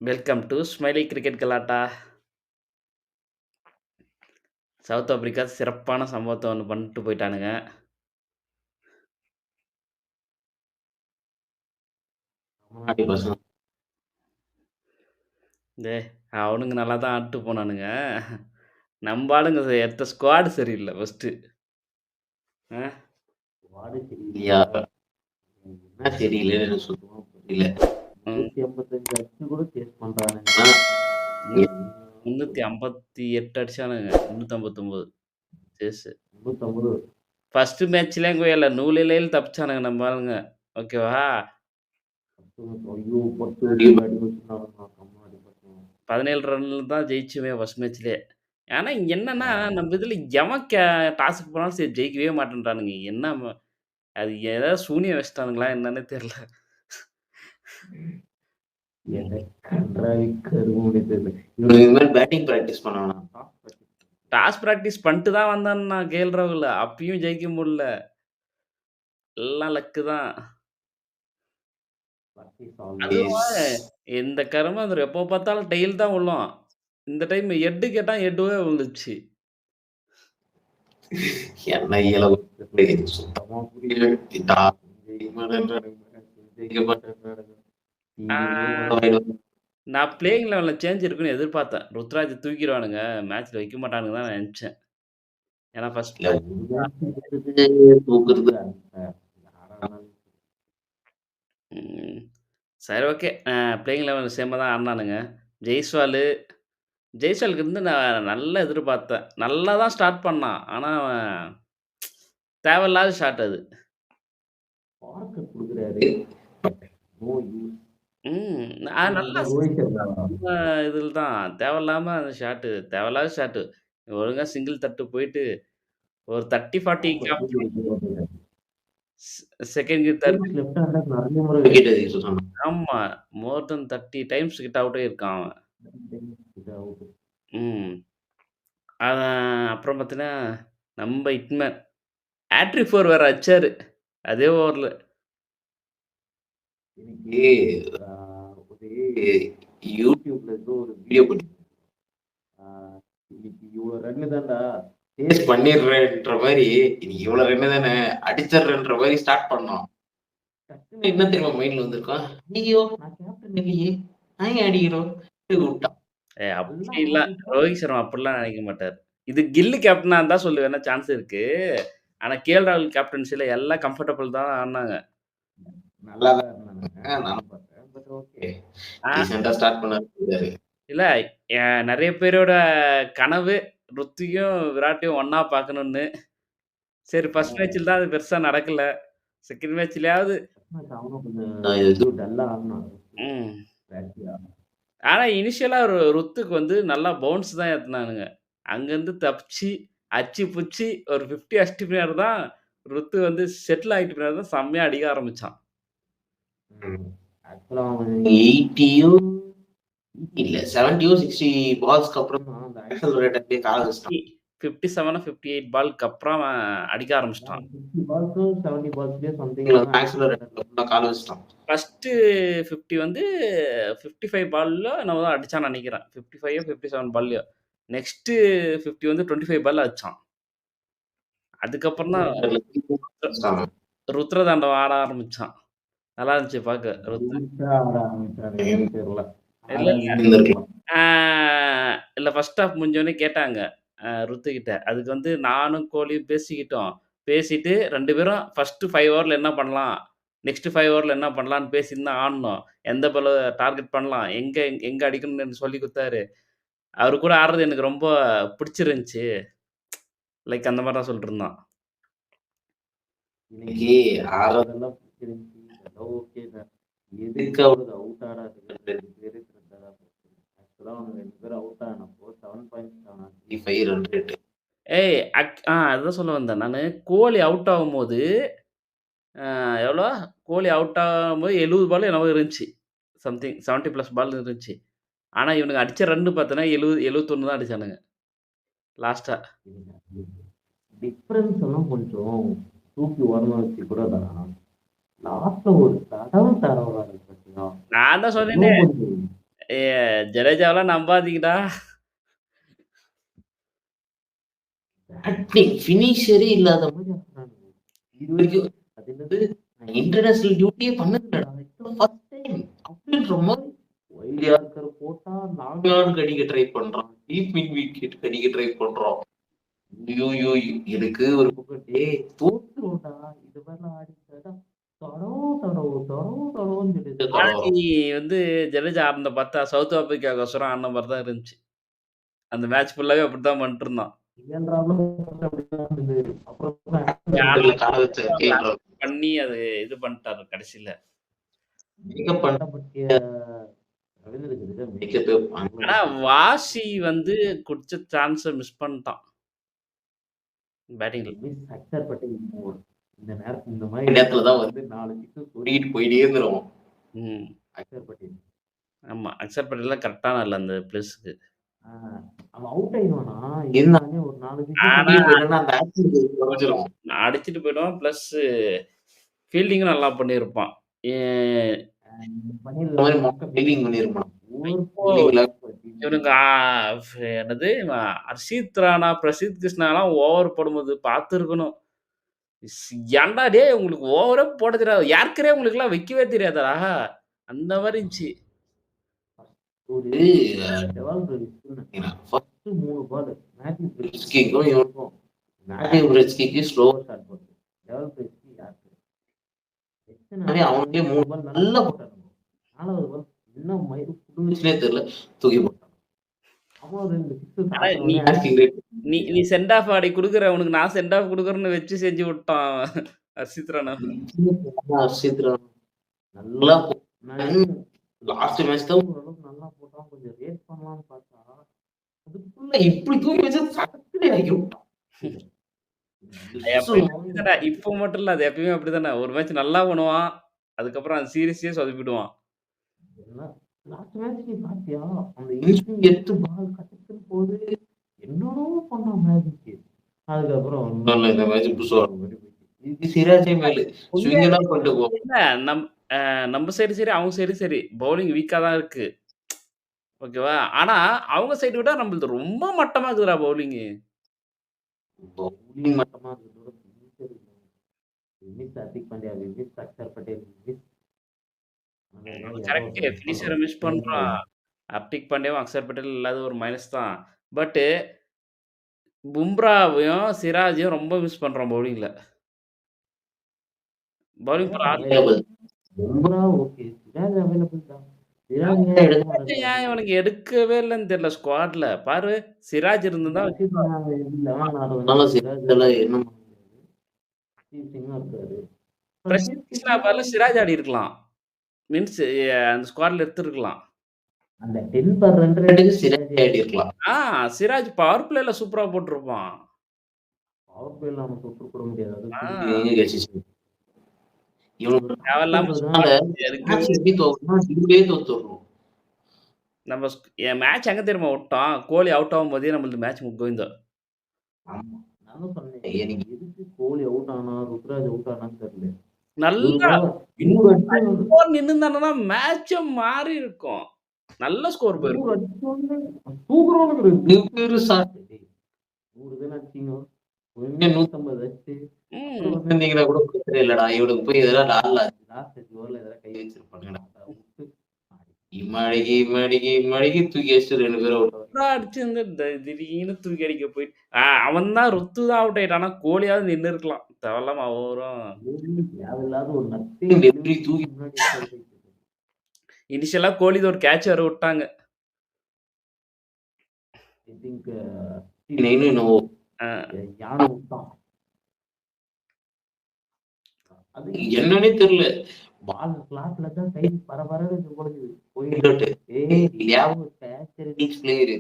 Welcome to smiley cricket கலாட்டா. South Africa சிறப்பான சம்பவத்த ஒண்ணு பண்ணிட்டு போயிட்டானுங்க. முன்னாடி பசங்க. டேய்! அவனுங்க நல்லா தான் ஆடிட்டு போனானுங்க. நம்ப ஆளுங்க எடுத்த ஸ்குவாட் சரியில்ல ஃபர்ஸ்ட்டு. அ வாடு சரியில்லையா? என்ன சரியில்லைன்னு எனக்கு சுத்தமா புரியல. ம். 185 அடிச்சு கூட சேஸ் பண்றானுங்கன்னா, முன் என்ன 358 அடிச்சானுங்க. 359 சேஸு. 350 ஃபர்ஸ்ட்டு மேட்ச்லயே கொய்யால நூலிழையில தப்பிச்சானுங்க நம்ம ஆளுங்க. ஓகேவா? ஐயோ! 10 அடி அடி வச்சுட்டானுங்க கம்மாடி பசங்க. 17 ரன்ல தான் ஜெயிச்சோமே ஃபர்ஸ்ட் மேட்ச்லயே. ஆனா இங்க என்னன்னா, ஆமா. நம்ம இதுல எவன் டாஸுக்கு போனாலும் சரி ஜெயிக்கவே மாட்டேன்றானுங்க. என்ன அது ஏதாவது சூனியம் வச்சுட்டானுங்களா என்னன்னே தெரியல. எத கண்றாவி கருமம்னே தெரியல. இவனுங்க இது மாரி பேட்டிங் பிராக்டிஸ் பண்ண வேணாம்ப்பா. டாஸ் பிராக்டிஸ் பண்ணிட்டு தான் வந்தான்னா கேஎல் ராகுல். அப்பயும் ஜெயிக்க முடியல. எல்லாம் லக்கு தான். பிராக்டிஸ் அதுவும் ஆல்வேஸ். இந்த கருமாந்திரம் எப்போ பார்த்தாலும் டெயில் தான் விழும். இந்த டைம் ஹெட் கேட்டா ஹெட்டுவே விழுந்துச்சு. என்ன இயல எனக்கு சுத்தமா புரியல. ஜெயிக்க மாட்டேன்றானுங்க. ஜெயிக்க மாட்டேன்றானுங்க. ஆ டீமே உதவாயிடும். நான் பிளேயிங் 11ல சேஞ்ச் இருக்குன்னு எதிர்பார்த்தேன். ருத்ராஜ தூக்கிருவானுங்க. மேட்ச்ல வைக்க மாட்டானுங்கன்னு தான் நான் நெனச்சேன். ஏன்னா ஃபர்ஸ்ட் இல்ல மேட்ச் ஒரு மேட்ச் எடுத்துட்டு தூக்குறது யாரா இருந்தாலும் ம். சரி ஓகே. பிளேயிங் 11 சேமா தான் ஆடுனானுங்க. ஜெய்ஸ்வாலு ஜெய்ஸ்வாலுக்கு இருந்து நான் நல்லா எதிர்பார்த்தேன். நல்லா தான் ஸ்டார்ட் பண்ணான். ஆனா அவன் தேவையில்லாத ஷாட் அது. பார்க்க குடுக்குறாரு. But no use. ம். அது நல்லா ரோஹித் சர்மா இதில தான் தேவையில்லாம அந்த ஷாட்டு தேவையில்லாத ஷாட்டு. ஒழுங்கா சிங்கிள் தட்டு போயிட்டு ஒரு 30, 40 டாப்ப தூக்கி கேப்டன் வச்சு போட்டுருக்காரு. Second third spins left hander நெறைய முறை விக்கெட் அதிகம் சொன்னாங்க. ஆமா. மோர் தென் 30 டைம்ஸ் கிட்ட அவுட் ஆயிருக்கான் அவன். இது அவுட். ம். அ அப்புறம் பார்த்தீங்கன்னா, நம்ம ஹிட்மேன் ஹேட்ரிக் 4 வேற அடிச்சாரு. அதே ஓவர்ல. இன்னைக்கு ஒரு யூடியூப்ல ஏதோ ஒரு வீடியோ பண்ணி ஆ இன்னைக்கு இவ்வளோ ரன்னு தான்டா சேஸ் பண்ணிடுறேன்ற மாரி இன்னைக்கு இவ்வளோ ரன்னு தானே அடிச்சிடுறேன்ற மாரி ஸ்டார்ட் பண்ணோம். டக்குன்னு என்ன தெரியுமா மைண்ட்ல வந்திருக்கும்? ஐயோ! நான் கேப்டன் இல்லையே! நான் ஏன் அடிக்கிறோம்? விட்டான். நல்லா அப்படி இல்ல. ஆடிட்டான். ரோஹித் சர்மா அப்படிலாம் நினைக்க மாட்டாரு. இது கில்லு கேப்டனா இருந்தா சொல்லுவேன்னா சான்ஸ் இருக்கு. ஆனா ராகுல் கேப்டன்சில எல்லாம் கம்ஃபர்டபிள் தான் ஆடுனாங்க. நல்லா தான் இருந்தானுங்க. நானும் பார்த்தேன். But okay. ஆ டீசென்ட்டா ஸ்டார்ட் பண்ணாரு. இல்ல நெறைய பேரோட கனவு ருத்தியும், விராட்டையும் ஒண்ணா பார்க்கணும்னு. சரி ஃபர்ஸ்ட் மேட்ச்ல தான் அது பெருசா நடக்கல. செகண்ட் மேட்ச்லயாவது அவனும் கொஞ்சம் ஏதோ டல்லா ஆடுனான். ம். பேட்டியா. ஆனா இனிஷியலா ருத்துக்கு வந்து நல்லா பவுன்ஸ் தான் ஏத்துனானுங்க. அங்கருந்து தப்பிச்சு, அச்சு புச்சு ஒரு 50 அடிச்சிட்ட பின்னாடி தான் ருத்து வந்து செட்டில் ஆயிட்ட பின்னாடி தான் செம்மையா அடிக்க ஆரம்பிச்சான். ம். ஆக்சுவலா அவன் 80யோ இல்ல 70யோ 60 பால்ஸ்க்கு அப்புறம் தான் அந்த ஆக்ஸலரேட்டர்லயே கால வச்சுட்டான். 57 58 பாலுக்கு அப்புறம் அவன் அடிக்க ஆரம்பிச்சுட்டான். 60 பால்ஸோ 70 பால்ஸ்லயோ சம்திங்ல வந்து ஆக்ஸலரேட்டர்ல ஃபுல்லா கால வச்சுட்டான். ஃபர்ஸ்ட்டு 50 வந்து 55 பால்ல என்னமோ தான் அடிச்சான்னு நெனைக்கிறேன். 55யோ 57 பால்லயோ. நெக்ஸ்ட்டு 50 வந்து 25 பால்ல அடிச்சான். அதுக்கப்புறம் தான் ஆக்ஸலரேட்டர்ல வச்சுட்டான். ருத்ரதாண்டவம் ஆட ஆரம்பிச்சான். நல்லா இருந்துச்சு பாக்க. எதுக்குடா ஆட ஆரம்பிச்சானுங்கன்னு தெரியல. இல்ல, ஆடாம இருந்திருக்கலாம். ஆ இல்ல ஃபர்ஸ்ட் ஹாஃப் முடிஞ்சோனே கேட்டாங்க. ருத்துக்கிட்ட. அதுக்கு வந்து நானும் கோலியும் பேசிக்கிட்டோம். பேசிட்டு 2 பேரும் ஃபர்ஸ்ட் 5 ஓவர்ல என்ன பண்ணலாம்? நெக்ஸ்ட் 5 ஓவர்ல என்ன பண்ணலான்னு பேசின்னு தான் ஆடுனோம். எந்த பால டார்கெட் பண்ணலாம்? எங்க எங்க அடிக்கணும்னு எனக்கு சொல்லிக் குடுத்தாரு. அவரு கூட ஆடுறது எனக்கு ரொம்ப பிடிச்சிருந்துச்சு. லைக் அந்த மாரி தான் சொல்லிட்டு இருந்தான். இன்னைக்கு ஆடுறதெல்லாம் பிடிச்சிருந்துச்சு. இதெல்லாம் ஓகே தான். எதுக்கு அவனுக்கு அவுட் ஆடாதுங்க 2 பேரு இருந்தா ஆக்சுவலா அவனுங்க 2 பேரும் அவுட் ஆனப்போ 7.35 ரன் ரேட். ஏய் அதுதான் சொல்ல வந்தேன். நானு கோலி அவுட் ஆகும்போது எவ்வளோ? கோலி அவுட் ஆகும்போது 70 பாலோ என்னவோ இருந்துச்சு. சம்திங் 70 பிளஸ் பால் இருந்துச்சு. ஆனா இவனுங்க அடிச்ச ரன் பார்த்தன்னா 70 71 தான் அடிச்சானுங்க. லாஸ்ட்டா. டிஃபரன்ஸ் எல்லாம் கொஞ்சம் தூக்கி ஓரமா வச்சு கூட தான். லாஸ்ட்ல ஒரு தடவ தடவுறாரு பாத்தீங்களா? நான் தான் இன்னும் சொன்னேனே, கொஞ்சம் ஏ ஜடேஜாவெல்லாம் நம்பாதீங்கடா. பேட்டிங் ஃபினிஷரே இல்லாத மாரி ஆடுறானுங்க. இதுவரைக்கும் அது என்னது நான் இன்டர்நேஷனல் டியூட்டியே பண்ணதில்லடா. இதுதான் ஃபர்ஸ்ட் டைம் அப்படின்ற மாரி வைல்ட் யார்க்கர் போட்டா லாங் ஆன் கடிக்க ட்ரை பண்றான். டீப் மிட் விக்கெட் கடிக்க ட்ரை பண்றான். ஐயோயோ! எனக்கு ஒரு பக்கம் டேய் தோத்துருவோம்டா. இது மாரிலாம் ஆடிட்டாடா தடோன்னு சொல்லிட்டு ஆனா நீ வந்து ஜடேஜா ஆடுனத பார்த்தா சவுத் ஆப்பிரிக்காக்கோசரம் ஆடுன மாரி தான் இருந்துச்சு. அந்த மேட்ச் ஃபுல்லாவே அப்படித்தான் பண்ணிட்டுருந்தான். கேஎல்ராவும் அப்படிதான் இருந்தது. அப்புறம் யாரோ ஆக்சிடென்ட்ல கால வச்ச கேஎல்ராவ். பண்ணி அது இது பண்ணிட்டாரு கடைசில. மேக்கப் பண்ண பத்திய ரவீந்திர மேக்கப்பே ஆனா வாஷி வந்து குடிச்ச சான்ஸ மிஸ் பண்ணிட்டான். பேட்டிங்ல. அக்சர் பட்டேல் இந்த மாதிரி நேரத்துல தான் வந்து 4 சிக்ஸ் சொருகிட்டு போயிட்டே இருந்துரும். ம். அக்சர் பட்டேல். ஆமா. அக்சர் பட்டேல்லாம் கரெக்ட்டான ஆளு அந்த பிளேஸ்க்கு. அவன் அவுட் ஆயிடுவானா? இருந்தாலுமே ஒரு 4 சிக்ஸ் ஆனா சொருகிட்டு போயிட்டான்னா அந்த ஆக்ஷன் குறைஞ்சிரும். அடிச்சுட்டு போயிடுவான். பிளஸ் ஃபீல்டிங்கும் நல்லா பண்ணியிருப்பான். ஏ பண்ணியிருந்த மாதிரி மொக்க ஃபீல்டிங் பண்ணியிருப்பான். இப்போ இவனுங்க என்னது ஹர்ஷித் ராணா, பிரசித் கிருஷ்ணாலாம் ஓவர் போடும்போது பார்த்துருக்கணும். ஏன்டா டேய் உங்களுக்கு ஓவரே போட தெரியாது. யார்க்கரே உங்களுக்குலாம் வைக்கவே தெரியாதாடா? அந்த மாரி இருந்துச்சு. ஒரு டெவால் பிரிட்ஜ்ன்னு நினைக்கிறேன். ஃபர்ஸ்ட் 3 பால் மேத்யூ பிரிட்ஜ்க்கும் இவனுக்கும் மேத்யூ பிரிட்ஜ்க்கு ஸ்லோவா ஸ்டார்ட் பண்ணுது. டெவால் பிரிட்ஜ்க்கு யாருக்கு எத்தனாவே அவனுக்கே 3 பால் நல்லா போட்டானுங்க. 4வது பால் என்ன மயிறு புடுங்குச்சுனே தெரியல தூக்கி போட்டான். அவன் 2 சிக்ஸ் ஆனா நீ நீ சென்ட் ஆஃப் ஆடி குடுக்குற உனக்கு நான் சென்ட் ஆஃப் குடுக்குறேன்னு வச்சு செஞ்சு விட்டான் ஹர்ஷித் ராணா. ஹர்ஷித் ராணா நல்லா லாஸ்ட் மேட்ச் தான் ஓரளவுக்கு நல்லா போட்டான். கொஞ்சம் ரேட் பண்ணலாம்னு பார்த்தா அதுக்குள்ள இப்படி தூக்கி வச்சு சட்டத்திலே இறக்கி விட்டான். இப்போ மட்டும் இல்ல அது எப்பயுமே அப்படித்தானே. ஒரு மேட்ச் நல்லா பண்ணுவான். அதுக்கப்புறம் அந்த சீரிஸையே சொதப்பிடுவான். லாஸ்ட் மேட்ச் நீ பாத்தியா? அந்த 8 பால் கட்டத்துக்கு போது என்னடோ பண்ணான் மேஜிக். அதுக்கப்புறம் ஒண்ணும் இந்த மேட்ச் புதுசா இது சிராஜே மேல ஸ்விங்கா பண்ணிட்டு போ. இல்ல நம்ம சைடு சரி, அவங்க சைடு சரி. பவுலிங் வீக்கா தான் இருக்கு. ஓகேவா? ஆனா அவங்க சைடு விட நம்மளது ரொம்ப மட்டமா இருக்குதுடா பவுலிங்கு. பவுலிங் மட்டமா இருக்கிறதோட ஹார்திக் பாண்டியா அக்சர் பட்டேல் கரெக்ட். ஃபினிஷர மிஸ் பண்றான். ஹார்திக் பாண்டியாவும், அக்சர் பட்டேல் இல்லாத ஒரு மைனஸ் தான். பட் பும்ராவையும், சிராஜையும் ரொம்ப மிஸ் பண்றான் பவுலிங்ல. Bowling Bumrah okay. Siraj available தான். சிராஜ் ஏன் இவனுக்கு எடுக்கவே இல்லன்னு தெரியல ஸ்குவாட்ல. பாரு சிராஜ் இருந்திருந்தா சிராஜ் எல்லாம் என்ன இருக்காரு. பிரசித் கிருஷ்ணா பதிலா சிராஜ் ஆடி இருக்கலாம். மீன்ஸ் அந்த ஸ்குவாட்ல எடுத்திருக்கலாம். அந்த 10 பர் ரன் ரேட்டுக்கு சிராஜ் ஆடி இருக்கலாம். சிராஜ் பவர் பிளேல சூப்பரா போட்டுருப்பான். பவர் பிளேல அவன் தொட்டு கூட முடியாது. அது இவனுக்கு தேவையில்லாம நம்ம மேட்ச் எங்க தெரியுமா விட்டோம்? கோலி அவுட் ஆகும்போதே நம்மளுக்கு மேட்ச் கோவிந்தா. ஆமா. நானும் சொன்னேன். எனக்கு எதுக்கு கோலி அவுட் ஆனா, ருத்ராஜ் அவுட் ஆனான்னு தெரியல. நல்லா நின்னுந்தானா மேட்ச் மாறி இருக்கும். நல்ல ஸ்கோர் போயிருக்கும். ஒண்ணு 150 அடிச்சு வந்திருந்தீங்கன்னா கூட பிரச்சனை இல்லடா. இவனுக்கு போய் இதெல்லாம் லாஸ்ட் ஓவர்ல இதெல்லாம் கை வச்சிருப்பாங்கடா. மடிக்கு தூக்கி வச்சுட்டு 2 பேரும் அடிச்சு திடீர்னு தூக்கி அடிக்க போயிட்டு அவன் தான் ருத்து தான் அவுட் ஆயிட்டான். ஆனா கோலியாவது நின்னு இருக்கலாம். தேவையில்லாம அவரும் தேவையில்லாத ஒரு நத்திங் டெலிவரி தூக்கி முன்னாடி இனிஷியலா கோலி ஒரு கேட்ச் வர விட்டாங்க. ஐ திங்க் 69 நோ யானை விட்டான். அது என்னன்னே தெரியல. பால் கிளாஸ்ல தான் கை பரபரன்னு போயிட்டு பிளேயர்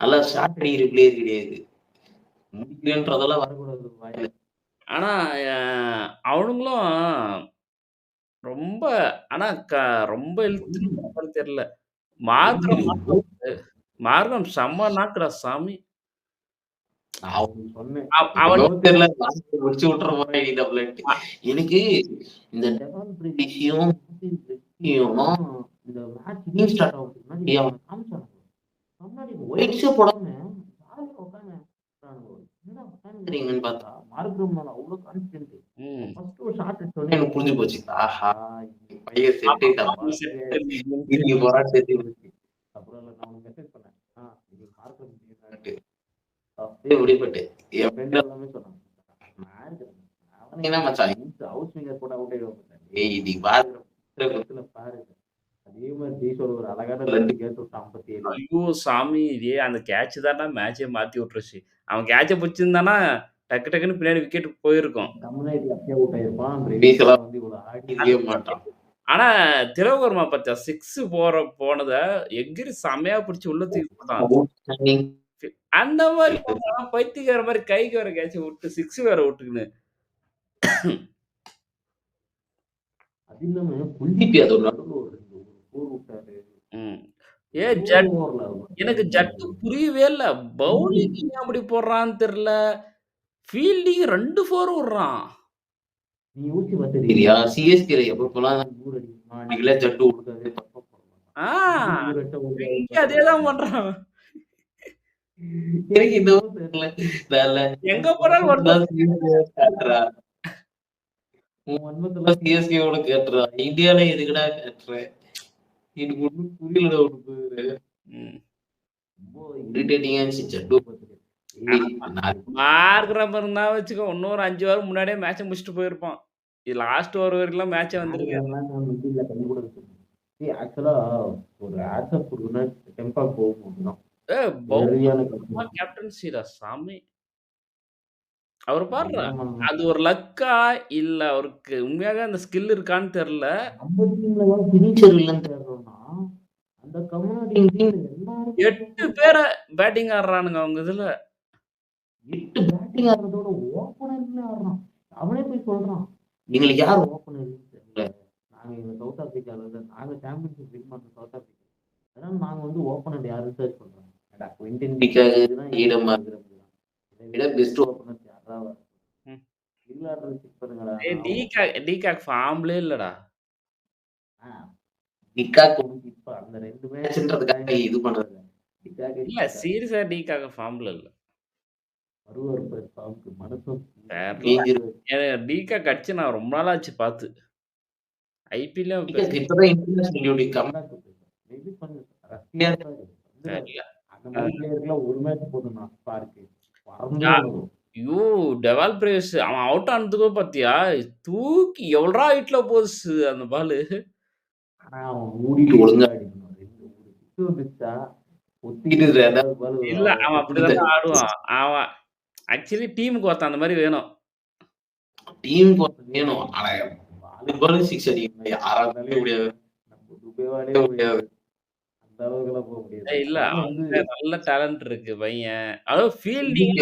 நல்லா ஷார்ட் அடிக்கிற பிளேயர் கிடையாது. முடிக்கிறன்றதெல்லாம் வரக்கூடாது வாயில. ஆனா அவனுங்களும் ரொம்ப ஆனா ரொம்ப இழுத்து தெரியல. மார்க்கம் செம்ம நாக்குடா சாமி. எனக்கு இந்த டெவால் பிரிட் விஷயம் இந்த மேட்ச் இனியும் ஸ்டார்ட் ஆகுறதுக்கு முன்னாடி அவங்க காமிச்சாங்க. முன்னாடி ஒயிட்ஸே போடாம ஜாலியா உட்காந்து என்னடா உட்காந்துக்கிறீங்கன்னு பார்த்தா மார்க்ரம் மேல அவ்வளவு கான்பிடென்ட். ம். ஃபர்ஸ்ட் ஒரு ஷாட் எடுத்தோடனே எனக்கு புரிஞ்சு போச்சு. ஆஹா! இந்த பையன் ஆமா. செத்துட்டான்ப்பா. அவன் செட் இன்னைக்கு போறான்னு செத்து போச்சு. அப்புறம் நான் உனக்கு மெசேஜ் பண்ணேன். இது மார்க்ரம் பண்ணிட்டான்ட்டு. அப்படியே விடுபட்டு என் ஃப்ரெண்ட் எல்லாமே சொன்னாங்க. அவன் என்ன மச்சான் ஹவுஸ் மேக்கர் கூட அவுட் ஆயிடுவான் மச்சான். ஏய் இன்னைக்கு பாருங்க பாரு. அதே மாதிரி ஜெய்சோல் ஒரு அழகான 2 கேட்ச் விட்டான் 57. ஐயோ சாமி! அந்த கேட்ச் தான்டா மேட்ச்சே மாத்தி விட்டுருச்சு. அவன் கேட்ச புடிச்சிருந்தான்னா, டக்கு டக்குன்னு பின்னாடி விக்கெட் போயிருக்கும். தமிழ்நாட்டுல அப்படியே அவுட் ஆயிருப்பான். பிரேவிஸ்லாம் வந்து இவ்வளவு ஆடிருக்கவே மாட்டான். ஆனா, திலக் வர்மா பாத்தியா 6 போனத எகிரி செமையா புடிச்சு உள்ள தூக்கி போட்டான். அந்த மாரி பைத்தியக்கார மாரி கைக்கு வேற கேட்ச விட்டு 6 வேற விட்டுக்கின்னு. அது இல்லாம குல்தீப் யாதவ் நடுவுல ஒரு 4 விட்டாரு. ம். ஜட் எனக்கு ஜட்டு புரியவே இல்ல. பவுலிங் ஏன் அப்படி போடுறான்னு தெரியல. ஃபீல்டிங் 2 4 விடுறான். நீ யோசிச்சு பார்த்திருக்கியா? சிஎஸ்கேல எப்பப்பலாம் 100 அடிப்பான். அன்னைக்கெல்லாம் ஜட்டு விழுக்காதே தப்பா ஆ. போடுவான். இங்க அதே தான் பண்றான். எனக்கு என்னவோ தெரியல. எங்க போனாலும் வருது. காட்டுறா. உன் வன்மத்தெல்லாம் சிஎஸ்கேவோட கேட்டுறா. இந்தியால எதுக்குடா கேட்டுற? எனக்கு ஒண்ணும் புரியலடா உனக்கு. ம். ரொம்ப இரிட்டேட்டிங்கா இருந்துச்சு ஜட்டு பார்த்துட்டு. மார்க்ரம் இருந்தா வச்சுக்கோ, இன்னொரு 5 வாரம் முன்னாடியே மேட்ச முடிச்சுட்டு போயிருப்பான். இது லாஸ்ட் ஓவர் வரைக்கும்லாம் மேட்சே வந்திருக்கு. ஆக்சுவலா ஒரு ஆட்சப் குடுக்கணும் டெம்பா போகும் தான். கேப்டன்சிடா சாமி. அவர் பாருடா. அது ஒரு லக்கா இல்ல அவருக்கு உண்மையாவே அந்த ஸ்கில் இருக்கான்னு தெரியல. நம்ம டீம்ல தான் பினிஷர் இல்லன்னு தெரியறோம்னா, அந்த கம்யூனிட்டி டீம்ல எல்லாரும் 8 பேர பேட்டிங் ஆடுறானுங்க அவங்க இதுல. 8 பேட்டிங் ஆடுறதோட ஓப்பனர்ல ஆடுறான். அவனே போய் சொல்றான். எங்களுக்கு யார் ஓப்பனர் தெரியல. நாங்க சவுத் ஆப்பிரிக்கால நாங்க சாம்பியன்ஷிப் வின் பண்ண சவுத் ஆப்பிரிக்கா. அதனால நாங்க வந்து ஓப்பனர் யாரும் சர்ச் பண்றோம். ஏடா குவிண்டன் டிகாக் தான் ஈடமா இருக்கிறது. இதை விட பெஸ்ட் ஓப்பனர் யாரா இங்கிலாந்து செக் பண்ணுங்கடா. டிகாக் ஃபார்ம்லயே இல்லடா. டிகாக் இப்ப அந்த 2 மேட்ச்ன்றதுக்காக இது பண்றது. டிகாக் இல்ல சீரியஸா டிகாக் ஃபார்ம்ல இல்ல. வருவார் பாரு ஃபார்ம்க்கு மனசும் டிகாக் அடிச்சு நான் ரொம்ப நாள் ஆச்சு பார்த்து. ஐபிஎல்ல இப்பதான் இன்டர்நேஷனல் டியூட்டி கம்பேக் மேபி பண்ணு. ரஷ்யா அந்த மாதிரி பிளேயர்க்குலாம் ஒரு மேட்ச் போதும்னா ஸ்பார்க்கு. ஐயோ! டெவால் பிரேஸ் அவன் அவுட் ஆனதுக்கு பாத்தியா? தூக்கி எவ்வளோ ஹைட்ல போச்சு அந்த பாலு. ஆனா அவன் மூடிட்டு ஒழுங்கா அடிக்கணும். 2 சிக்ஸ் வந்துச்சா ஒத்திட்டு 2வது பால் இல்ல அவன் அப்படிதான் ஆடுவான். அவன் ஆக்சுவலி டீமுக்கு ஒருத்தன் அந்த மாதிரி வேணும். டீமுக்கு ஒருத்தன் வேணும். ஆனா பால் 6 அடிக்கணும். யாரா இருந்தாலும் முடியாது. நம்ம துபேவாலே முடியாது. அந்த அளவுக்குலாம் போக முடியாது. இல்ல அவனுக்கு நல்ல டேலண்ட் இருக்கு பையன். அதுவும் ஃபீல்டிங்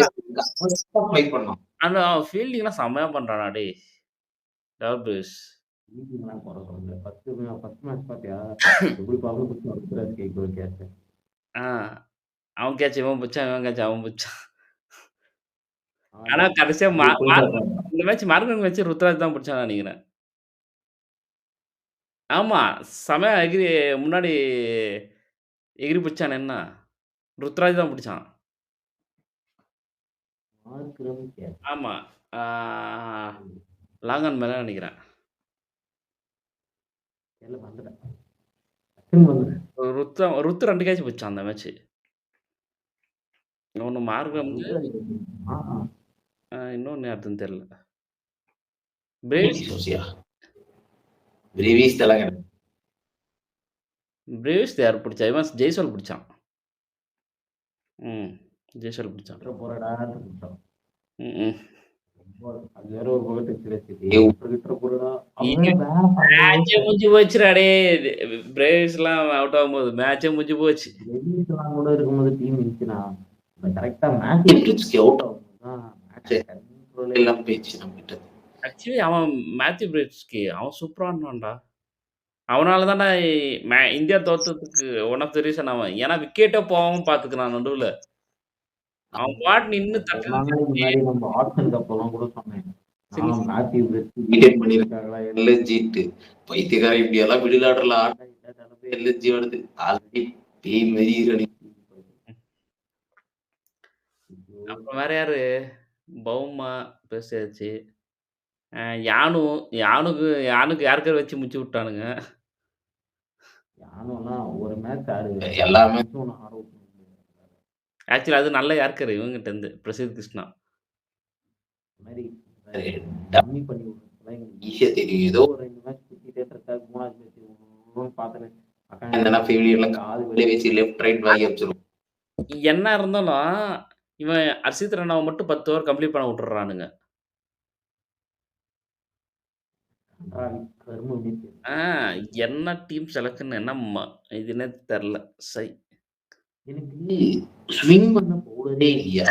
ப்ளே பண்ணான். அந்த ஃபீல்டிங்லாம் செமையா பண்றான்டா டேய். Dewald brace. ஃபீல்டிங்லாம் குறை சொல்லல. ஃபர்ஸ்ட் மேட்ச் பாத்தியா? எப்படி பாவம் புடிச்சு ருத்ராஜ் கைக்கு ஒரு கேட்ச். அவன் கேட்ச் இவன் புடிச்சான், இவன் கேட்ச் அவன் புடிச்சான். ஆனா கடைசியா இந்த மேட்ச் மார்கன் மேட்ச் ருத்ராஜ் தான் புடிச்சான்னு நினைக்கிறேன். ஆமா. செமையா எகிரி முன்னாடி எகிரி புடிச்சானே என்ன? ருத்ராஜ் தான் புடிச்சான். ஆமா. லாங் ஆன் மேல நினைக்கிறேன். ருத்து 2 கேட்ச் புடிச்சான் அந்த மேட்ச். ஒண்ணு மார்க்கம் இன்னொன்னு யாருதுன்னு தெரியல. பிரேவிஸ் யார் புடிச்சா? இவன் ஜெய்சோல் புடிச்சான். ஜெய்சோல் புடிச்சான். அது வேற ஒரு மேட்சே முடிஞ்சு போச்சுடா டேய். பிரேவிஸ்லாம் அவுட் ஆகும்போது மேட்சே முடிஞ்சு போச்சு. கூட இருக்கும்போது டீம் இருந்துச்சுனா கரெக்ட்டா மேட்ச் அவுட் ஆகும். மேட்ச் கண்ட்ரோல் இல்லாம போயிடுச்சு நம்ம கிட்ட. ஆக்சுவலி அவன் மேத்யூ பிரிட்ஸ்கி அவன் சூப்பரா ஆடுனான்டா. அவனால தான்டா இந்தியா தோத்ததுக்கு ஒன் ஆஃப் த ரீசன் அவன். ஏன்னா விக்கெட்டே போகாம பாத்துக்கிறான் நடுவுல. அவன் பாட்டு நின்னு நம்ம ஆப்ஷன் கப்பெல்லாம் கூட சொன்னேன். மேத்யூ வெஸ்ட் ரீடைன் பண்ணியிருக்காங்களா எல்எஸ்ஜின்ட்டு. பைத்தியக்காரன் இப்படியெல்லாம் மிடில் ஆர்டர்ல ஆடினா என்ன நிலைமை எல்எஸ்ஜி வருது. ஆல்ரெடி பேய் மாரி இருக்கு. அப்புறம் வேற யாரு? பவுமா பேசியாச்சு. யானு யானுக்கு யாருக்கோ வச்சு முடிச்சு விட்டானுங்க. யானும்லாம் ஒரு மேட்ச் ஆடுது. எல்லா மேட்சும் ஒண்ணு ஆட விட்டுருங்க. ஆக்சுவலா அது நல்ல யார்கர் இவங்ககிட்டருந்து பிரசித் கிருஷ்ணா. இந்த மாரி டம்மி பண்ணி விடுறதுலாம் எங்களுக்கு ஈஸியா தெரியும். ஏதோ ஒரு 2 மேட்ச் சுத்திட்டே இருக்கா, 3வது மேட்ச் பார்த்தேன். அக்கா என்னன்னா ஃபெயிலியர்ல காது வெளிய வச்சு லெஃப்ட் ரைட் வாங்கி வச்சிரும். என்ன இருந்தாலும், இவன் ஹர்ஷித் ராணாவ மட்டும் 10 ஓவர் கம்ப்ளீட் பண்ண விட்டுர்றானுங்க. கருமமே ஆ என்ன டீம் செலக்ஷன் என்ன இதுன்னே தெர்ல. சை. எனக்கு ஸ்விங் பண்ண பவுலரே இல்லையா?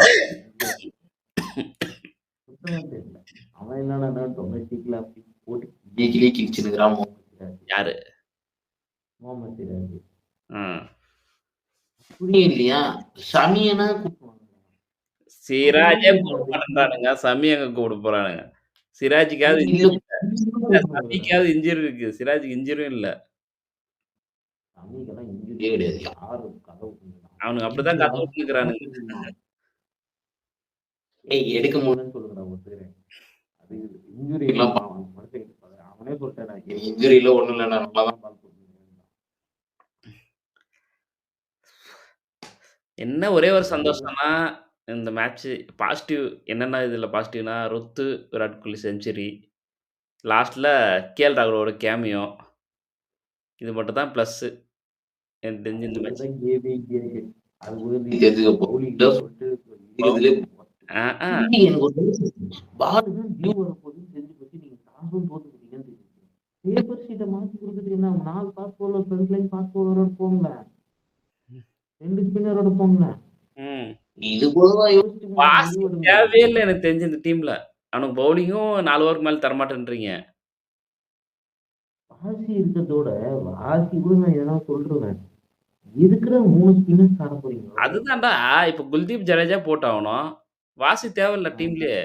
சுத்தமா தெரியல. அவன் என்னன்னா டொமஸ்டிக்ல அப்படி போட்டு கிளி கிழிச்சுனுக்குறான் யாரு? முகமது சிராஜ். ம். புரியும் இல்லையா? ஷமியனா கூப்பிடுவாங்க. சிராஜே கூப்பிட மாட்டேன்றானுங்க. சமி எங்க கூப்பிட போறானுங்க? சிராஜுக்காவது இன்ஜுரி இல்ல. சமிக்காவது இன்ஜுரி இருக்கு. சிராஜுக்கு இன்ஜுரியும் இல்ல. சமிக்கெல்லாம் இன்ஜுரியே கிடையாது. யாரு கதவு அவனுங்க அப்படிதான் கதை விட்டுருக்கானுங்க. ஏய் எடுக்க முடியலன்னு சொல்லுங்கடா ஒத்துக்கிறேன். அது இன்ஜுரி எல்லாம் பாவம் மனுஷன் அவனே சொல்லிட்டான். இன்ஜுரி இல்ல ஒண்ணும் இல்ல நான் நல்லா தான் பால் போட்டுருக்கேன். என்ன ஒரே ஒரு சந்தோஷம்னா, இந்த மேட்ச் பாசிட்டிவ் என்னென்ன இதுல பாசிட்டிவ்னா, ருத்து, விராட் கோலி செஞ்சுரி. லாஸ்ட்ல கேஎல் ராகுலோட கேமியோ. இது மட்டும் தான் பிளஸ்ஸு. எனக்கு தெரிஞ்சு இந்த மேட்ச். அது உறுதி தெரிஞ்சுக்க பவுலிங் தான் சொல்லிட்டு இதுலயே எனக்கு ஒரு பால் தான் வியூ வரப்போகுதுன்னு தெரிஞ்சு போச்சு. நீங்க டாஸும் தோத்துக்கிட்டீங்கன்னு தெரிஞ்சு பேப்பர் ஷீட்டை மாத்தி கொடுக்குறது என்ன? 4 fast bowler front line fast போலரோட போங்க, 2 ஸ்பின்னரோட போங்க. இது போலதான் யோசிச்சு தேவையே இல்லை எனக்கு தெரிஞ்சு இந்த டீம்ல. அவனுக்கு பவுலிங்கும் 4 ஓவருக்கு மேல தரமாட்டேன்றீங்க. வாசி இருக்கிறதோட வாசி கூட நான் எதனா சொல்றேன். இருக்கிற 3 ஸ்பின்னர்ஸ் ஆட போறீங்க. அதுதான்டா இப்ப குல்தீப் ஜடேஜா போட்டாகணும். வாசி தேவையில்ல டீம்லயே.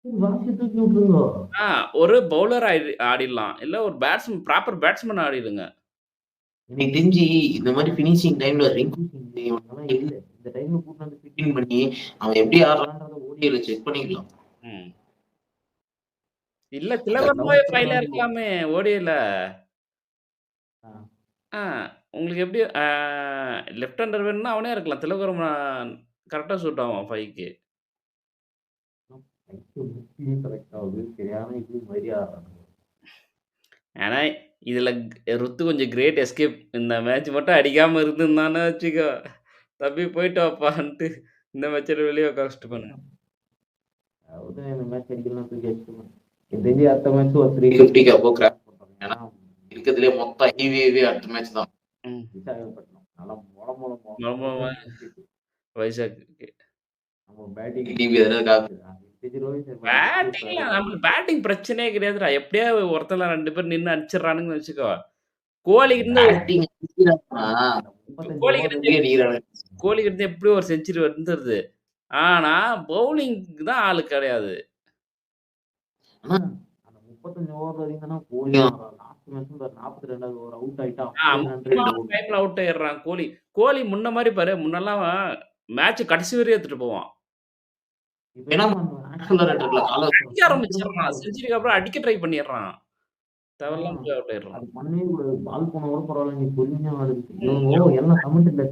வாசி தூக்கி விட்டுருங்க. ஒரு பவுலர் ஆடிடலாம். இல்ல ஒரு ப்ராப்பர் பேட்ஸ்மேன் ஆடிடுங்க. எனக்கு தெரிஞ்சு இந்த மாதிரி பினிஷிங் டைம்ல ரிங்கு இவங்கெல்லாம் இல்ல. இந்த டைம்ல கூட்டு வந்து ஃபிட்டிங் பண்ணி அவன் எப்படி ஆடுறான்றத ஓடியில செக் பண்ணிக்கலாம். இல்ல திலகர்மாவே ஃபைலா இருக்கலாமே ஓடியில. உங்களுக்கு எப்படி லெஃப்ட் ஹேண்டர் வேணும்னா அவனே இருக்கலாம். திலகர்மா கரெக்ட்டா சூட் ஆகும் 5க்கு. ஆனா, இதுல ருத்து கொஞ்சம் கிரேட் எஸ்கேப். இந்த மேட்ச் மட்டும் அடிக்காம இருந்திருந்தான்னு வச்சுக்கோ, தம்பி போயிட்டு வாப்பான்ட்டு இந்த மேட்சோட வெளிய உட்கார வச்சுட்டுப்பானுங்க. இந்த மேட்ச் அடிக்கலாம் தூக்கி வச்சுருவேன். எனக்கு தெரிஞ்சு அடுத்த மேட்ச் ஒரு 350க்கு அப்போ கிராஸ் பண்றாங்க. ஏன்னா இருக்கிறதுலே மொத்தம் ஹெவியே அடுத்த மேட்ச் தான். விசாகப்பட்டினம் நல்லா மொள வைசாக்கு நம்ம பேட்டிங் டிவி எதனா காக்குது. நமக்கு பேட்டிங் பிரச்சனையே கிடையாதுடா. எப்படியா ஒருத்தல 2 பேர் நின்னு அடிச்சிடறானுங்கன்னு வச்சுக்கோ. கோலி இருந்து எப்படியும் ஒரு செஞ்சுரி வந்துருது. ஆனா பவுலிங்க்கு தான் ஆளு கிடையாது. ஆனா அந்த 35 ஓவர் வரைக்கும் தான கோலியும் லாஸ்ட் மேட்ச்ல 42வது ஓவர் அவுட் ஆயிட்டா. டைம்ல அவுட் ஆயிடுறான் கோலி. கோலி முன்ன மாதிரி பாரு. முன்னெல்லாம் மேட்ச் கடைசி வரையும் எடுத்துட்டு போவான். இப்ப என்ன பண்றான்? ஆக்ஸலரேட்டர்ல கால அடிக்க ஆரம்பிச்சிடுறான். செஞ்சுரிக்கு அப்புறம் அடிக்க ட்ரை பண்ணிடுறான். தேவையில்லாம போய் அவுட் ஆயிடுறான். அது பண்ணவே கூடாது. பால் போன கூட பரவாயில்ல. நீ பொறுமையா ஆடு. எல்லாம் கமெண்ட்ல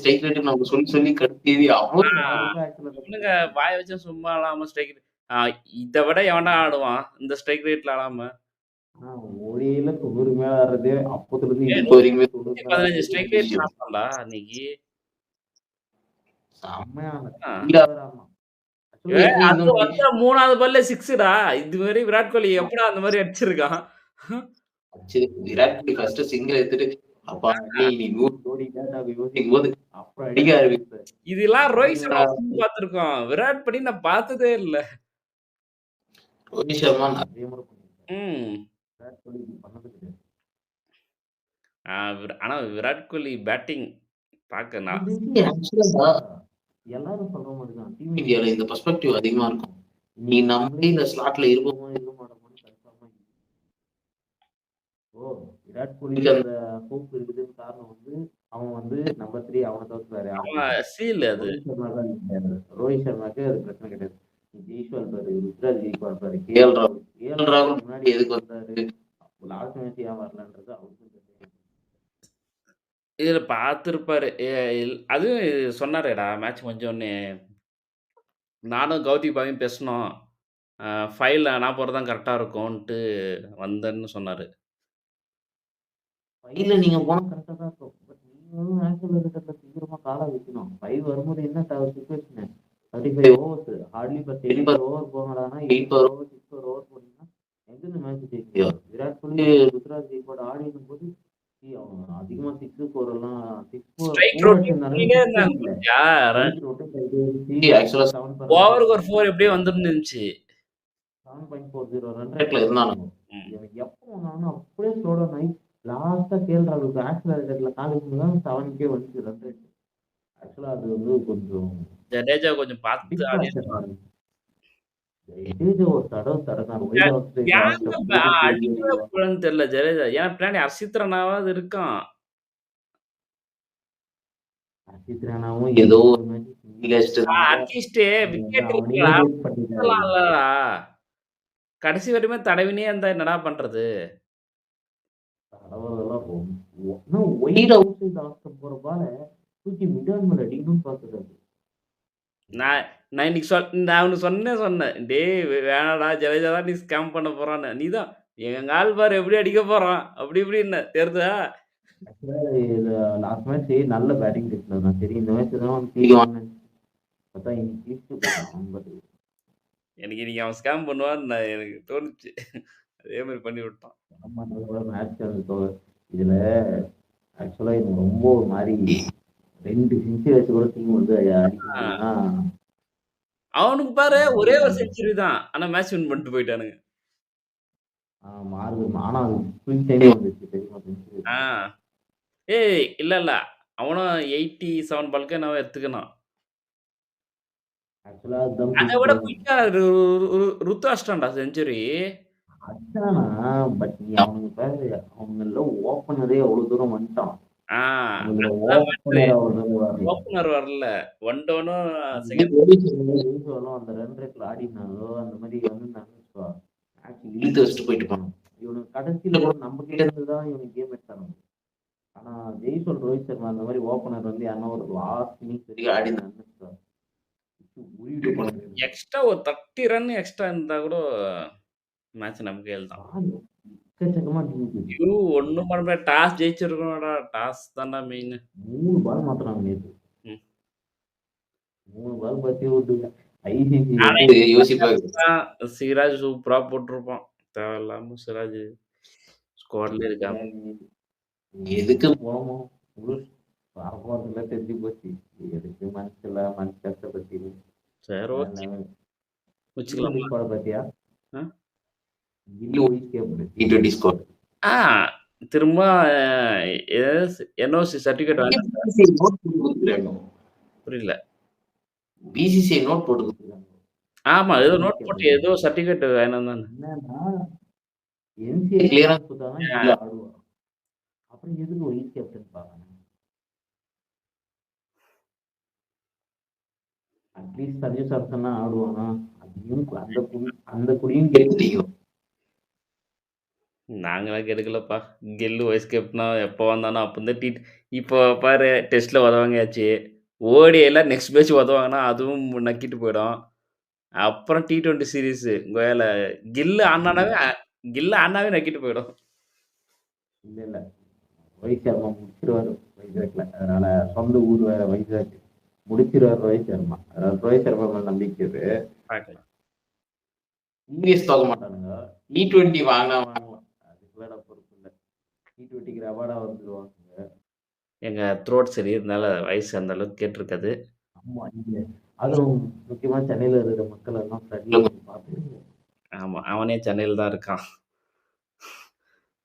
ஸ்ட்ரைக் ரேட் நம்ம சொல்லி கடுத்தேவி அவ்வளவு வாய வச்சு சும்மா ஆடாம ஸ்ட்ரைக் இத விட எவன்டா ஆடுவான் இந்த ஸ்ட்ரைக் ரேட்ல ஆடாம. ஓடியில 90 மேல ஆடுறது அப்பத்துல இருந்து இப்போ வரைக்குமே 15 ஸ்ட்ரைக் ரேட் ஆடுறான்டா இன்னைக்கு. அது வந்து 3வது பால்ல 6டா. இதுவரை விராட் கோலி எப்படா அந்த மாதிரி அடிச்சிருக்கான்? விராட் கோலி ஃபர்ஸ்ட் சிங்கிள் எடுத்துட்டு அப்பா நீ 100 கோடி டேட்டாவை யோசிக்கும்போது அப்புறம் அடிக்க ஆரம்பிப்பாரு. இதெல்லாம் ரோஹித் சர்மா பார்த்திருக்கோம். விராட் கோலி நான் பார்த்ததே இல்ல. ரோஹித் சர்மா நிறைய முறை விராட் கோலி பண்ணது கிடையாது. ஆனா விராட் கோலி பேட்டிங் பார்க்க எல்லாரும் சொல்ற மாதிரி தான். டீம் இந்தியால இந்த பெர்ஸ்பெக்டிவ் அதிகமா இருக்கும். இன்னைக்கு நம்மளே இந்த ஸ்லாட்ல இருப்போமா, இருக்க மாட்டோமான்னு கன்ஃபார்மா இல்ல. ஓ! விராட் கோலிக்கு அந்த ஹோப் இருக்குதுன்னு காரணம் வந்து, அவன் வந்து நம்பர் 3 அவன தவிர்த்து வேற யாரும் ஆமா. கிடையாது. சீல் அது. ரோஹித் சர்மா தான் கிடையாது. ரோஹித் சர்மாக்கு அது பிரச்சனை கிடையாது. ஜெய்ஸ்வால் பாரு, ருத்ராஜ் ஜெய்ஸ்வால் பாரு, கேஎல் ராகுல். கேஎல் ராகுல் முன்னாடி எதுக்கு வந்தாரு? லாஸ்ட் மேட்ச் ஏன் வரலன்றது அவருக்கும் தெரியாது. இதுல பார்த்திருப்பாரு. அதுவும் சொன்னாரேடா மேட்ச் முடிஞ்சோனே. நானும் கௌதம் பாயும் பேசுனோம். ஃபைல்ல நான் போறது தான் கரெக்ட்டா இருக்கும்ன்ட்டு வந்தேன்னு சொன்னாரு. ஃபைவ்ல நீங்க போனா கரெக்ட்டா தான் இருக்கும். பட் நீங்களும் ஆக்சுவல் இருக்கிறதுல சீக்கிரமா கால வைக்கணும். 5 வரும்போது என்ன சிச்சுவேஷனு? 35 ஓவர்ஸ். ஹார்ட்லி இப்ப 34 ஓவர் போங்கடான்னா 8 ஓவர், 6 ஓவர் போனீங்கன்னா எங்கிருந்து மேட்ச் ஜெயிக்க முடியும்? விராட் கோலி, ருத்ராஜ் ஜெய்க்வாட் ஆடி இருக்கும்போது அவங்க அதிகமா 6, 4 எல்லாம் 6, 4 ஸ்ட்ரைக் 4 ரொட்டேட் அடிச்சிருந்தாலே பண்ணிட்டே 6 இருந்தாங்க அடிக்கல. பாத்தியா? ஸ்ட்ரைக் ரொட்டேட் ஆயிட்டே இருந்துச்சு. ஆக்சுவலா 7 per run rate ஓவருக்கு ஒரு 4 எப்படியோ இருந்தானுங்க. வந்துருந்துச்சு. 7.40 ரன் ரேட்ல இருந்தானுங்க. ம். எனக்கு எப்போ வந்தாலும் அப்படியே ஸ்லோ டவுன் ஆகி லாஸ்டா கேஎல் ராகுலுக்கு ஆக்சிலரேட்டர்ல கால் வச்சுதான் 7K வந்துச்சு ரன் ரேட். ஆக்சுவலா அது வந்து கொஞ்சம் ஜடேஜா கொஞ்சம் பார்த்து ஆடி டிஸ்ட்ராக்ஷன். ஜடேஜா ஒரு தடவை தடனார் ஒயிட் அவுட் சைடு ஏங்க லாஸ்ட்ல போட்டுட்டு அடிக்கவே ஐயோ. கூடாதுன்னு தெரியல ஜடேஜா. ஏன்னா பின்னாடி ஹர்ஷித் ராணாவாவது இருக்கான். அஜித் ராணாவும் ஏதோ ஒரு மேட்ச் சிங்கிள் அடிச்சிட்டதுனால அட்லீஸ்ட் விக்கெட் அவனையே இருக்குடா. ரேட் பண்ணிட்டாரு. இல்லடா. கடைசி வரையுமே தடவினே இருந்தா என்னடா பண்றது? தடவதெல்லாம் ரொம்ப ஒயிட் அவுட் சைடு லாஸ்ட்ல போற பால தூக்கி மிட் ஆன் மேல அடிக்கணும்னு பாக்குறாரு. நான் நான் இன்னைக்கு நான் அவனுக்கு சொன்னேன். "டேய் வேணாம்டா ஜடேஜா தான் நீ ஸ்கேம் பண்ண போறான்னு." நீ தான் எங்க ஆள் பாரு எப்படி அடிக்க போறான். அப்படி இப்படின்ன. தெரியுதா? ஆக்சுவலா இது லாஸ்ட் மேட்ச் நல்ல பேட்டிங் டெஸ்ட்ல சரி இந்த மேட்ச் தான் வந்து தீவான்னு பார்த்தா இன்னைக்கு கிழிச்சு போட்டான். பட் எனக்கு இன்னைக்கு அவன் ஸ்கேம் பண்ணுவான்னு எனக்கு தோணுச்சு. அதே மாரி பண்ணி விட்டான். மேட்ச் இதுல ஆக்சுவலா இது ரொம்ப ஒரு மாதிரி 2 செஞ்சுரி வச்சு கூட டீம் வந்து அடிக்க ஆ. முடியும்னா அவனுக்கு பாரு ஒரே ஒரு செஞ்சுரி தான். ஆனா மேட்ச் வின் பண்ணிட்டு போயிட்டானுங்க. மாறுது. ஆனா அது குயிக் டைமே வந்துச்சு தெரியுமா செஞ்சுரி. ஆ. ஏய் இல்ல. அவனும் 87 பாலுக்கு என்னவோ எடுத்துக்கினான். ஆக்சுவலா அதுதான் அத குயிக் விட டைம். குயிக்கா ருத்து அடிச்சிட்டான்டா செஞ்சுரி. அதானா பட் நீ அவனுக்கு பாரு அவங்கள ஓப்பனரே அவ்வளவு தூரம் வந்துட்டான். ஆ. அவங்கள அதுதான் மேட்ரு. ஓப்பனர் அவ்வளவு தூரம் வரல. ஓப்பனர் வரல. வந்தவனும் இதே செகண்ட் ரோஹித் சர்மா ஜெய்ஸ்வாலும் அந்த ரன் ரேட்ல ஆடினாலோ அந்த மாதிரி வந்திருந்தாங்கன்னு வச்சுக்கோ மேட்ச் இழுத்து வச்சுட்டு போயிட்டு போனோம். இவனுக்கு கடைசியில கூட நம்ம கிட்ட இருந்து தான் இவனுக்கு கேம் எடுத்தாங்க. ஆனா ஜெய்ஸ்வால் ரோஹித் சர்மா அந்த மாதிரி ஓப்பனர் வந்து யாருன்னா ஒரு லாஸ்ட் இன்னிங்ஸ் வரைக்கும் ஆடினாங்கன்னு வச்சுக்கோ உருவிட்டு போனாங்க. எக்ஸ்ட்ரா ஒரு 30 ரன் எக்ஸ்ட்ரா இருந்தா கூட மேட்ச் நம்ம கையில தான். எக்கச்சக்கமா டீம் போச்சு. ஐயோ! ஒண்ணும் பண்ண முடியாது. டாஸ் ஜெயிச்சிருக்கணும்டா. டாஸ் தான்டா மெயினு. 3 பால் மாத்துறாங்க நேத்து. ம். 3 பால் பத்தி விட்டுங்க. ஐசிசி ஆனா வந்து யோசிப்பாரு. சிராஜ் சூப்பரா போட்டிருப்பான். தேவையில்லாம சிராஜ் ஸ்குவாட்லயே இருக்காம. எதுக்கு போனோம் வரப்போறதுல தெரிஞ்சு போச்சு. எதுக்கு மனசுல மனசு கஷ்டப்பட்டு சரி ஓகே. வச்சுக்கலாமா? ஸ்குவாட் பாத்தியா? ஆ? கில்லி ஒயிட் கேப் T20 ஸ்குவாட். ஆ திரும்ப என்ஓசி சர்டிபிகேட் வாங்க பிசிசிஐ நோட் போட்டு கொடுத்துருக்காங்க. புரியல. பிசிசிஐ நோட் போட்டு கொடுத்துருக்காங்க. ஆமா. ஏதோ நோட் போட்டு ஏதோ சர்டிபிகேட் வாங்கிட்டு வந்தானே. என்னன்னா என்சிஏ கிளியரன்ஸ் கொடுத்தாதான் இதுல ஆடுவான். அப்புறம் எதுக்கு ஒயிட் கேப்டன் பாக்கணும்? அட்லீஸ்ட் சஞ்சு சாம்சன் ஆடுவானா? அதையும் அந்த குடியும் கேட்டுட்டீங்க. நாங்கலாம் கெடுக்கலப்பா. கெல்லு வைஸ் கேப்டனா எப்போ வந்தானோ அப்போதான் இப்போ பாரு டெஸ்ட்ல உதவாங்கியாச்சு. ஓடிஐல நெக்ஸ்ட் மேட்ச் உதவாங்கன்னா அதுவும் நக்கிட்டு போயிடும். அப்புறம் T20 சீரிஸ் கோயால கில்லு ஆடுனாவே நக்கிட்டு போயிடும். இல்ல ரோஹித் சர்மா முடிச்சிருவாரு வைசாக்ல. அதனால சொந்த ஊர் வேற வைசாக். முடிச்சிருவாரு ரோஹித் சர்மா. அதாவது ரோஹித் சர்மா மேல நம்பிக்கை இருக்கு. பார்க்கலாம். இங்கிலீஷ் தோக்க மாட்டானுங்க. T20 வாங்கலாம். அதுக்கு வேற பொறுப்பு இல்லை. T20க்கு அவார்டா வந்துருவாங்க. எங்க த்ரோட் சரி இருந்தால வயசு அந்த அளவுக்கு கேட்டிருக்காது. ஆமா இங்க அதுவும் முக்கியமா சென்னையில இருக்கிற மக்கள் எல்லாம் ஃப்ரெண்ட்ல கொஞ்சம் பார்த்து ஆமா. அவனே சென்னையில தான் இருக்கான்.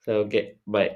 சரி ஓகே. பாய்.